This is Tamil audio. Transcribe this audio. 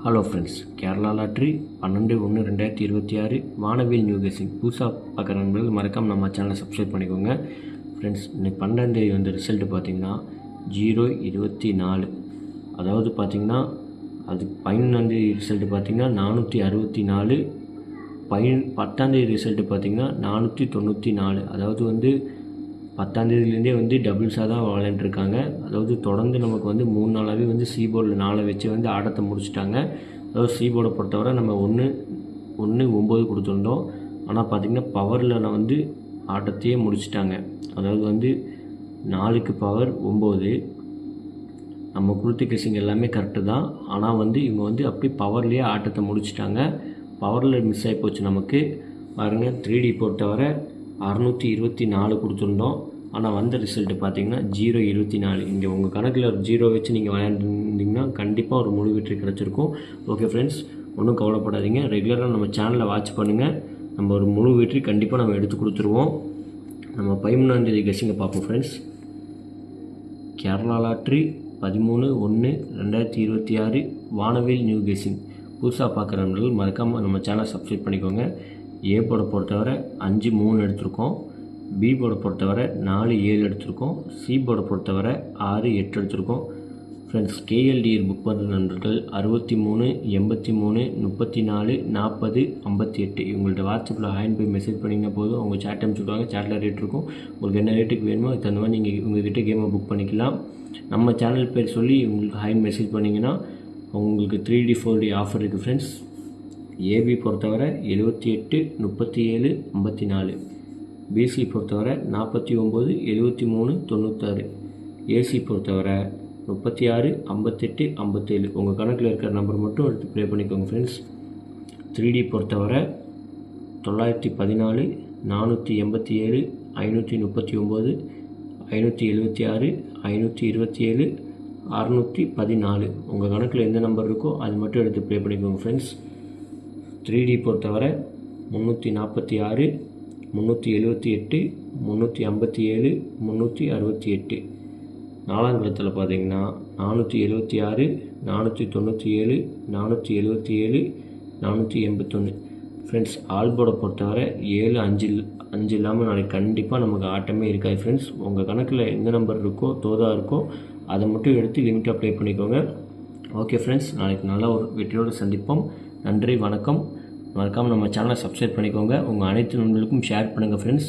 ஹலோ ஃப்ரெண்ட்ஸ், கேரளா லாட்ரி 12/1/2026 வானவில் நியூ கெஸிங் புதுசாக பார்க்குற நண்பர்கள் மறக்காமல் நம்ம சேனலை சப்ஸ்கிரைப் பண்ணிக்கோங்க. ஃப்ரெண்ட்ஸ், இன்னைக்கு 12ஆம் வந்து ரிசல்ட்டு பார்த்திங்கன்னா 0/24. அதாவது பார்த்திங்கன்னா அது 11ஆம் ரிசல்ட்டு பார்த்திங்கன்னா 464. 10ஆம் ரிசல்ட்டு பார்த்திங்கன்னா 494. அதாவது வந்து 10ஆந்தேதியிலேருந்தே வந்து டபுள்ஸாக தான் விளையாண்டுருக்காங்க. அதாவது தொடர்ந்து நமக்கு வந்து 3 நாளாகவே வந்து சீபோர்டில் 4 வச்சு வந்து ஆட்டத்தை முடிச்சுட்டாங்க. அதாவது சீபோர்டை பொறுத்தவரை நம்ம 1-9 கொடுத்துருந்தோம். ஆனால் பார்த்திங்கன்னா பவரில் வந்து ஆட்டத்தையே முடிச்சிட்டாங்க. அதாவது வந்து 4க்கு பவர் 9. நம்ம கொடுத்த கெஸிங் எல்லாமே கரெக்டு தான். ஆனால் வந்து இவங்க வந்து அப்படியே பவர்லேயே ஆட்டத்தை முடிச்சிட்டாங்க. பவரில் மிஸ் ஆகி போச்சு நமக்கு. பாருங்கள், 3D பொறுத்தவரை 624 கொடுத்துருந்தோம். ஆனால் வந்த ரிசல்ட்டு பார்த்திங்கன்னா 0/24. இங்கே உங்கள் கணக்கில் ஒரு 0 வச்சு நீங்கள் விளையாண்டுருந்தீங்கன்னா கண்டிப்பாக ஒரு முழு வெற்றி கிடச்சிருக்கும். ஓகே ஃப்ரெண்ட்ஸ், ஒன்றும் கவலைப்படாதீங்க. ரெகுலராக நம்ம சேனலை வாட்ச் பண்ணுங்கள். நம்ம ஒரு முழு வெற்றி கண்டிப்பாக நம்ம எடுத்து கொடுத்துருவோம். நம்ம 13ஆம் கெஸிங்கை பார்ப்போம் ஃப்ரெண்ட்ஸ். கேரளா லாட்ரி 13/1/2026 வானவில் நியூ கெஸிங் புதுசாக பார்க்குறவர்கள் மறக்காமல் நம்ம சேனலை சப்ஸ்கிரைப் பண்ணிக்கோங்க. ஏ போர்டை பொறுத்தவரை 5-3 எடுத்திருக்கோம். பி போர்டை பொறுத்தவரை 4-7 எடுத்திருக்கோம். சி போர்டை பொறுத்தவரை 6-8 எடுத்திருக்கோம். ஃப்ரெண்ட்ஸ், கேஎல்டிஆர் புக் பண்ணுற நண்பர்கள் 63 83 34 40 58 இவங்கள்ட்ட வாட்ஸ்அப்பில் ஹாயின் போய் மெசேஜ் பண்ணிங்கன்னா போதும். அவங்க சேட் அனுப்பிச்சுடுவாங்க. சேட்டில் ரேட் இருக்கும். உங்களுக்கு என்ன ரேட்டுக்கு வேணுமோ அதுக்கு தகுந்த மாதிரி நீங்கள் உங்கள்கிட்ட கேமை புக் பண்ணிக்கலாம். நம்ம சேனல் பேர் சொல்லி உங்களுக்கு ஹாயின் மெசேஜ் பண்ணிங்கன்னா உங்களுக்கு 3D 4D ஆஃபர் இருக்குது ஃப்ரெண்ட்ஸ். ஏபி பொறுத்தவரை 78 37 54. பிசி பொறுத்தவரை 49 73 96. ஏசி பொறுத்தவரை 36 58 57. உங்கள் கணக்கில் இருக்கிற நம்பர் மட்டும் எடுத்து ப்ளே பண்ணிக்கோங்க ஃப்ரெண்ட்ஸ். 3D பொறுத்தவரை 914 487 539 576 527 614. உங்கள் கணக்கில் எந்த நம்பர் இருக்கோ அது மட்டும் எடுத்து ப்ளே பண்ணிக்கோங்க ஃப்ரெண்ட்ஸ். 3D பொறுத்தவரை 346 378 357 368. நாலாங்கிலத்தில் பார்த்தீங்கன்னா 476 497 477 481. ஃப்ரெண்ட்ஸ், ஆல்போர்டை பொறுத்தவரை 7-5 இல்லாமல் நாளைக்கு கண்டிப்பாக நமக்கு ஆட்டமே இருக்காது ஃப்ரெண்ட்ஸ். உங்கள் கணக்கில் எந்த நம்பர் இருக்கோ தோதா இருக்கோ அதை மட்டும் எடுத்து லிமிட்டாக ப்ளே பண்ணிக்கோங்க. ஓகே ஃப்ரெண்ட்ஸ், நாளைக்கு நல்ல ஒரு வெற்றியோடு சந்திப்போம். நன்றி, வணக்கம். மறக்காமல் நம்ம சேனலை சப்ஸ்கிரைப் பண்ணிக்கோங்க. உங்கள் அனைத்து நண்பர்களுக்கும் ஷேர் பண்ணுங்கள் ஃப்ரெண்ட்ஸ்.